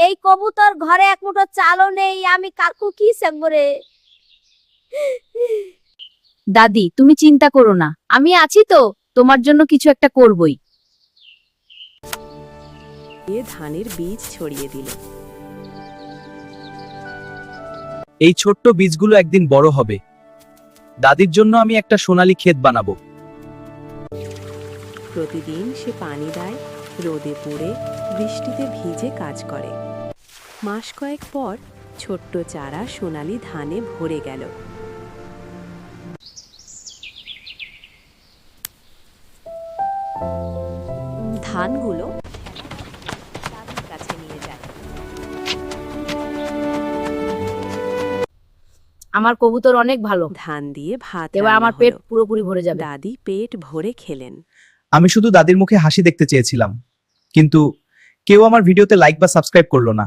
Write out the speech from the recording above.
এই কবুতর ঘরে এক মুঠো চালও নেই, আমি কাকু কি সেকবো রে? দাদি, তুমি চিন্তা করো না, আমি আছি তো, তোমার জন্য কিছু একটা করবই। এ ধানের বীজ ছড়িয়ে দিল। এই ছোট্ট বীজগুলো একদিন বড় হবে। দাদির জন্য আমি একটা সোনালী ক্ষেত বানাবো। প্রতিদিন সে পানি দেয়, রোদে পুড়ে, বৃষ্টিতে ভিজে কাজ করে। মাস কয়েক পর ছোট্ট চারা সোনালী ধানে ভরে গেল। ধানগুলো দাদির কাছে নিয়ে যায়। আমার কবুতর অনেক ভালো, ধান দিয়ে ভাত এবার রান্না আমার পেট হলো। পুরোপুরি ভরে যাবে। দাদি পেট ভরে খেলেন। আমি শুধু দাদির মুখে হাসি দেখতে চেয়েছিলাম, কিন্তু কেউ আমার ভিডিওতে লাইক বা সাবস্ক্রাইব করলো না।